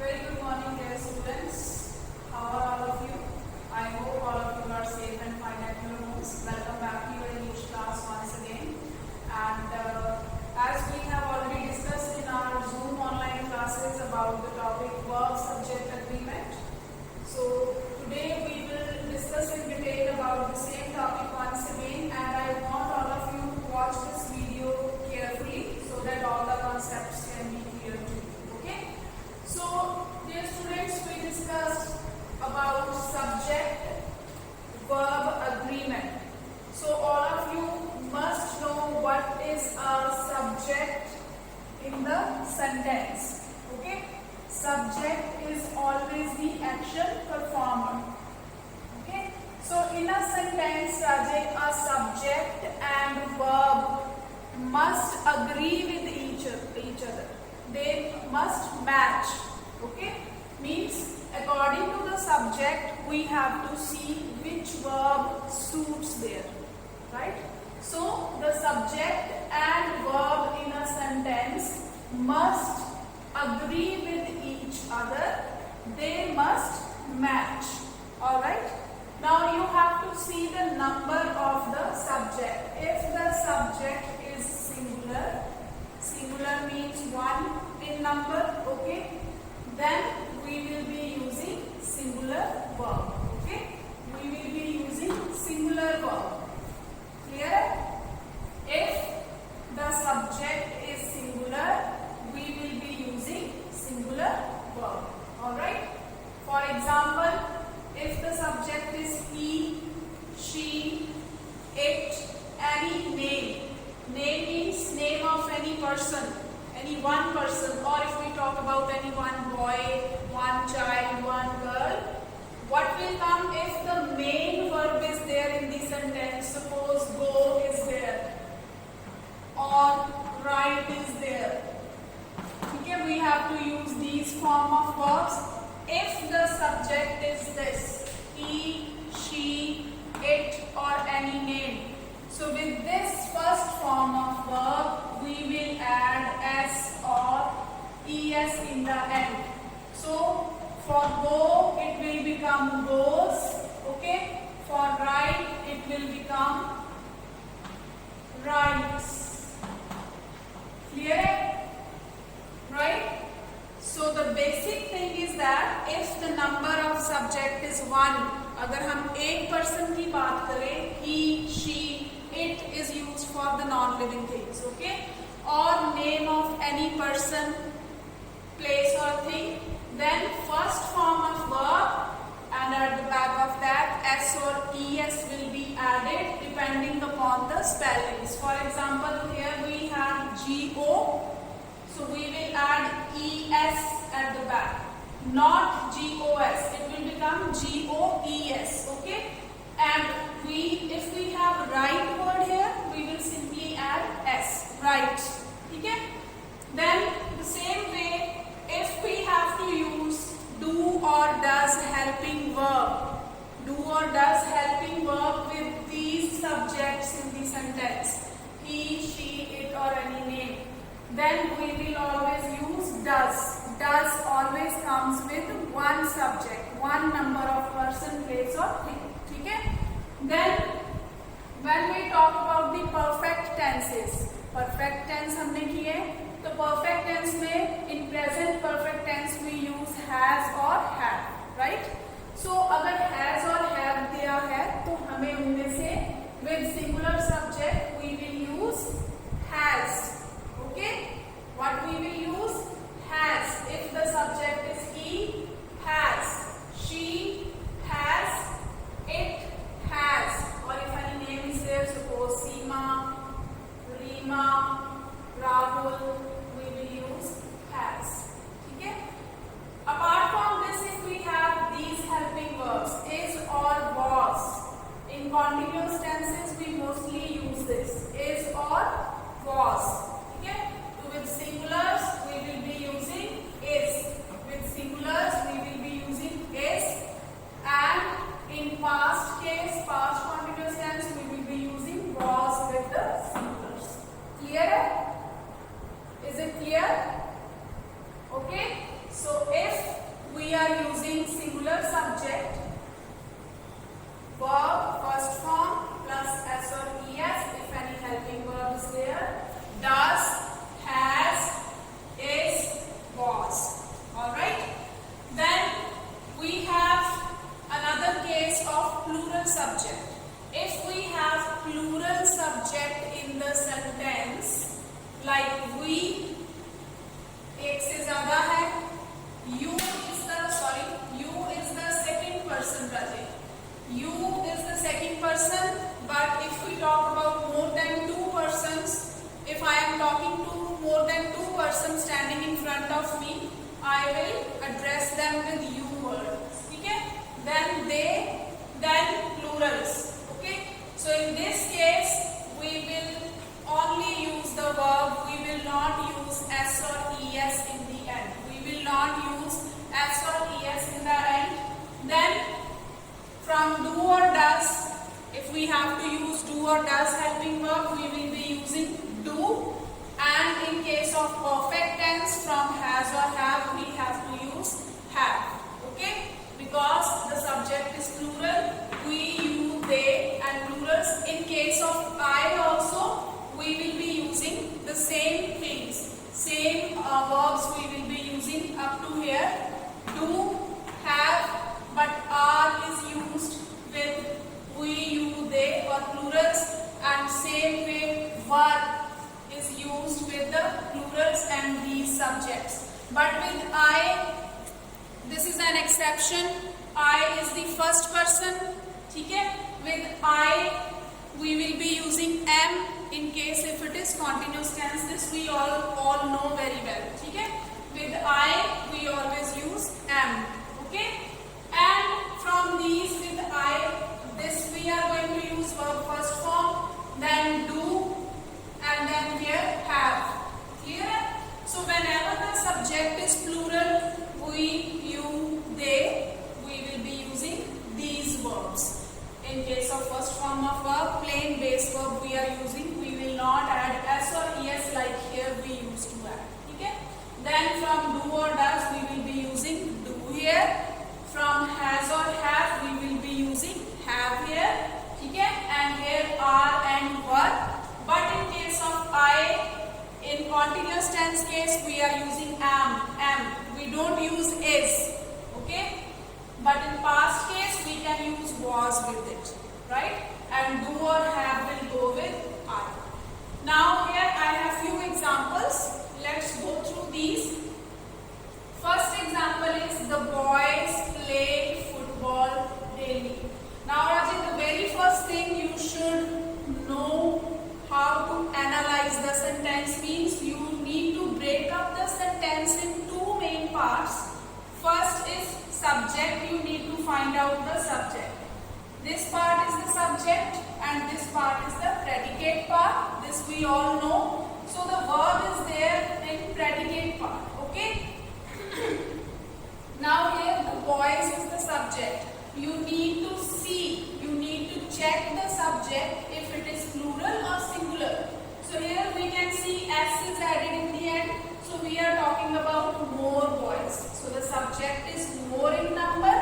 Very good morning, dear students. How are all of you? I hope all of you are safe and fine at your homes. Welcome back to your English class once again. And as we have already discussed in our Zoom online classes about the topic verb-subject agreement. So today we will discuss in detail about the same topic once again, and I want all of you to watch this video carefully so that all the concepts can be clear to you. Okay? So, dear students, we discussed about subject-verb agreement. So, all of you must know what is a subject in the sentence. Okay? Subject is always the action performer. Okay? So, in a sentence, Rajesh, a subject and verb must agree with each other. They must match. Okay? Means according to the subject we have to see which verb suits there. Right? So the subject and verb in a sentence must agree with each other. They must match. Alright? Now you have to see the number of the subject. If the subject is singular, singular means one in number, okay, then we will be using singular verb. Okay, we will be using singular verb. Clear? If the subject is singular, we will be using singular verb. Alright? For example, if the subject is he, she, it, any name. Name means name of any person, any one person, or if we talk about any one boy, one child, one girl. What will come if the main verb is there in the sentence? Suppose go is there or write is there. Okay, we have to use these form of verbs. If the subject is this, he, she, it, or any name. So with this first form of verb, we will add s or es in the end. So for go, it will become goes. Okay. For write, it will become writes. Clear? Right? So the basic thing is that if the number of subject is one, अगर हम एक person की बात करें, he, she, it is used for the non-living things, okay? Or name of any person, place or thing. Then first form of verb, and at the back of that s or es will be added depending upon the spellings. For example, here we have go. So we will add es at the back, not gos. It will become goes. Okay, and if we have right word here, we will simply add s. Right. Okay. Then the same way, if we have to use do or does helping verb, do or does helping verb with these subjects in the sentence, he, she, it, or any name, then we will always use does. Does always comes with one subject, one number of person, place or thing. Okay? Then when we talk about the perfect tenses, perfect tense हमने किए, तो perfect tense में in present perfect tense we use has or have, right? So अगर has or have दिया है तो हमें उनमें से with singular subject we will use has. Okay? What we will use? Has. If the subject is he, has. She has. It has. Or if any name is there, suppose Seema, Rima, Rahul, we will use has. Okay? if I am talking to more than two persons standing in front of me, I will address them with you word. Okay? Then they, then plurals. Okay? So in this case, we will only use the verb. We will not use s or es in the end. We will not use s or es in the end. Then from do or does, if we have to use do or does helping verb, we will be using do. And in case of perfect tense, from has or have, we have to use have. Okay? Because the subject is plural, we, you, they, and plurals. In case of I also, we will be using the same things, same verbs we will be using up to here. Do, have, but are is used with we, you, they or plurals, and same way verb is used with the plurals and these subjects. But with I, this is an exception. I is the first person. Okay? With I, we will be using am in case if it is continuous tense. This we all know very well. Okay? With I, we always use am. Okay? And from these with I, this we are going to use verb first form, then do, and then here have. Clear? So whenever the subject is plural, we, you, they, we will be using these verbs. In case of first form of verb, plain base verb we are using, we will not add s or es like here we used to add. Okay? Then from do or does, we will be using do here. From has or have, we will be using have here. Okay? And here are and were. But in case of I, in continuous tense case, we are using am. We don't use is. Okay? But in past case, we can use was with it. Right? And do or have will go with I. Now here I have few examples. Let's go through these. First example is the boys play football daily. Now Rajan, the very first thing you should know how to analyze the sentence means you need to break up the sentence in two main parts. First is subject, you need to find out the subject. This part is the subject and this part is the predicate part. This we all know. So the verb is there in predicate part. Okay? Now here the boys is the subject. You need to see, you need to check the subject if it is plural or singular. So here we can see s is added in the end. So we are talking about more boys. So the subject is more in number.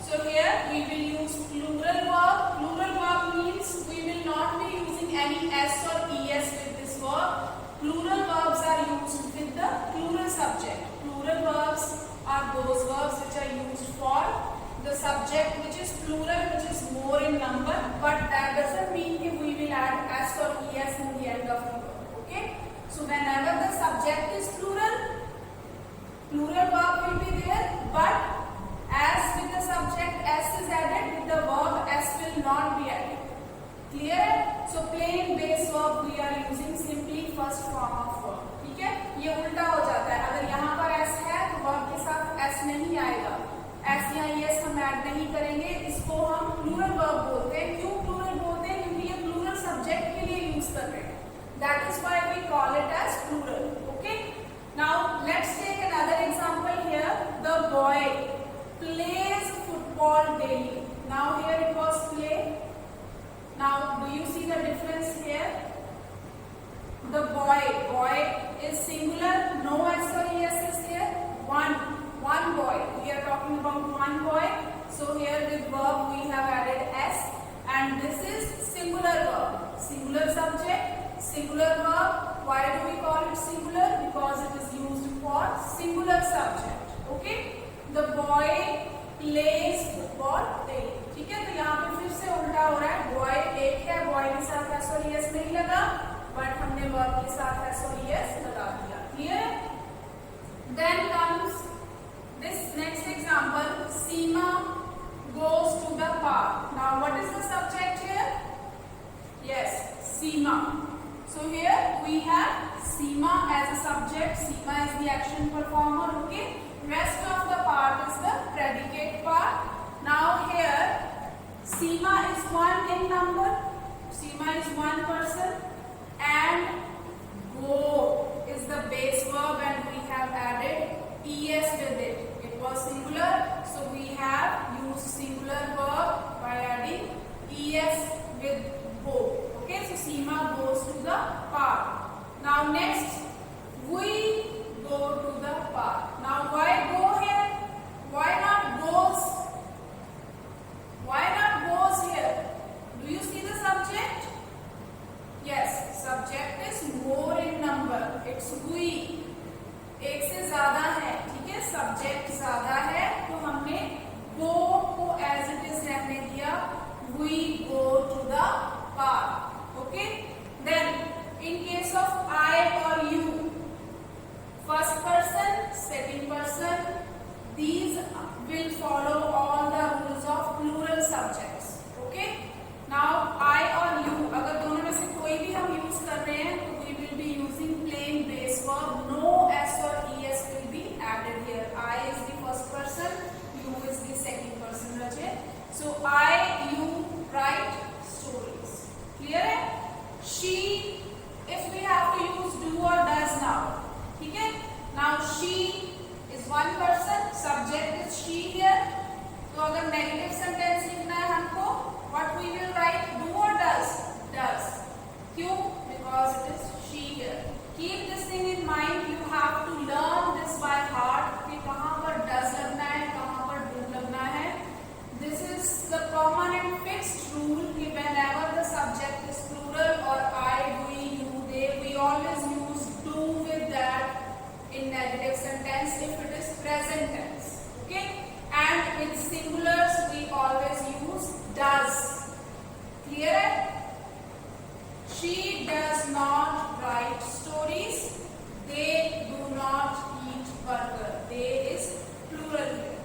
So here we will use plural verb. Plural verb means we will not be using any s or es with this verb. Plural verbs are used with the plural subject. Plural verbs are those verbs which are used for the subject which is plural, which is more in number, but that doesn't mean that we will add s or es in the end of the verb. Okay? So whenever the subject is plural, plural verb will be there, but as with the subject s is added, with the verb s will not be added. Clear? So plain base verb we are using simply first form of verb. ठीक है? ये उल्टा हो जाता है. अगर यहाँ पर s है तो verb के साथ s नहीं आएगा. s या es हम ऐड नहीं करेंगे. इसको हम plural verb बोलते हैं. क्यों plural बोलते हैं? क्योंकि ये plural subject के लिए यूज कर रहे हैं. That is why we call it as plural. Okay? Now let's take another example here. The boy plays football daily. Now here it was play. Now do you see the difference here? The boy is singular, no s or es is here. One boy. We are talking about one boy. So here with verb we have added s, and this is singular verb. Singular subject, singular verb. Why do we call it singular? Because it is used for singular subject. Okay? The boy plays football daily. ठीक है? तो यहाँ पे फिर से उल्टा हो रहा है. बॉय एक है, बॉय के साथ एस और एस नहीं लगा, बट हमने वर्ब के साथ एस और एस लगा दिया. Clear? Then comes this next example. Seema goes to the park. Now what is the subject here? Yes, Seema. So here we have was singular, so we have used singular verb by adding es with go. Okay, so Seema goes to the park. Now next, we go to the park. Now why go here? Why not goes? Why not goes here? Do you see the subject? Yes, subject is more in number. It's we. एक से ज्यादा है, ठीक है, subject ज्यादा है, तो हमने go को as it is रहने दिया. We go to the park. Okay. Then in case of I or you, first person, second person, these will follow all the rules of plural subjects. Okay. Now I or you, अगर दोनों में से कोई भी हम use कर रहे हैं तो we will be using plain base verb. No s or es will be added here. I is the first person, you is the second person. Rajay. So I, you write stories. Clear है? She, if we have to use do or does now, ठीक है? Now she is one person, subject is she here. तो अगर negative sentence लिखना है हमको, what we will write? Do or does? Does. क्यों? Because it is she here. Keep this thing in mind. You have to learn this by heart कि कहाँ पर does लगना है, कहाँ पर do लगना है. This is the common and fixed rule कि whenever the subject is plural or I, we, you, they, we always use do with that in negative sentence if it is present tense. Okay? And with singulars we always use does. Clear? She does not write stories. They do not eat burger. They is plural here.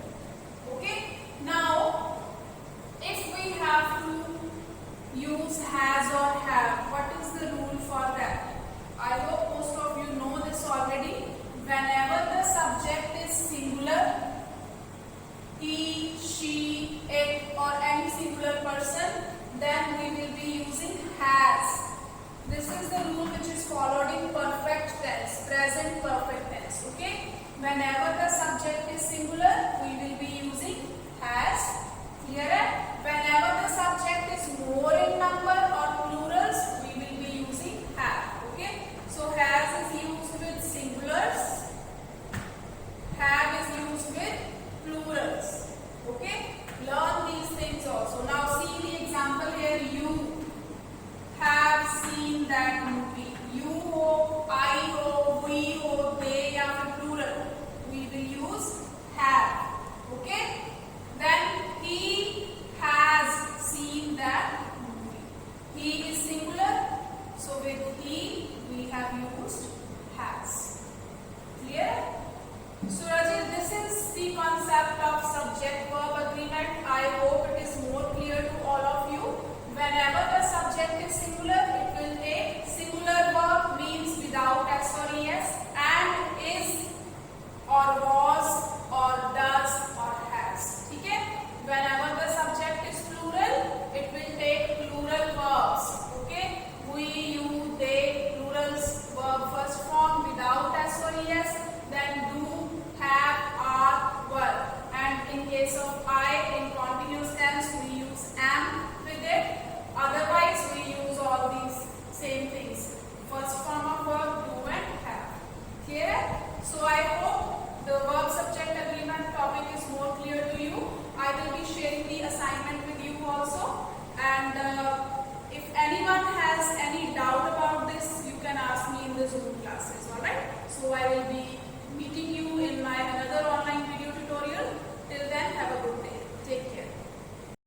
Okay? Now, if we have to use has or have, what is the rule for that? I hope most of you know this already. Whenever the subject is singular, he, she, it or any singular person, then we will be using has. This is the rule which is followed in perfect tense, present perfect tense. Okay? Whenever the subject is singular, we will be using has. Clear? Whenever the subject is more in number or plurals, we will be using have. Okay? So has is used with singulars. Have is used with plurals. Okay? Learn these things also. Now see the example here. You have seen that movie. You ho, I ho, we ho, they या फिर plural. We will use have. Okay? Then he has seen that movie. He is singular, so with he we have used has. Clear? So Rajit, this is the concept of subject-verb agreement. I hope it is more clear to all of you. Whenever the subject is singular, it will take singular verb means without s or es, and is or was or does or has. ठीक है? Whenever the subject is plural, it will take plural verbs. Okay? We, you, they, plurals, verb first form without s or es, then do, have, are, were. And in case of I, in continuous tense, we use am with it. Otherwise, we use all these same things. First form of verb, do and have. Clear? So I hope the verb subject agreement topic is more clear to you. I will be sharing the assignment with you also. And if anyone has any doubt about this, you can ask me in the Zoom classes. Alright? So I will be meeting you in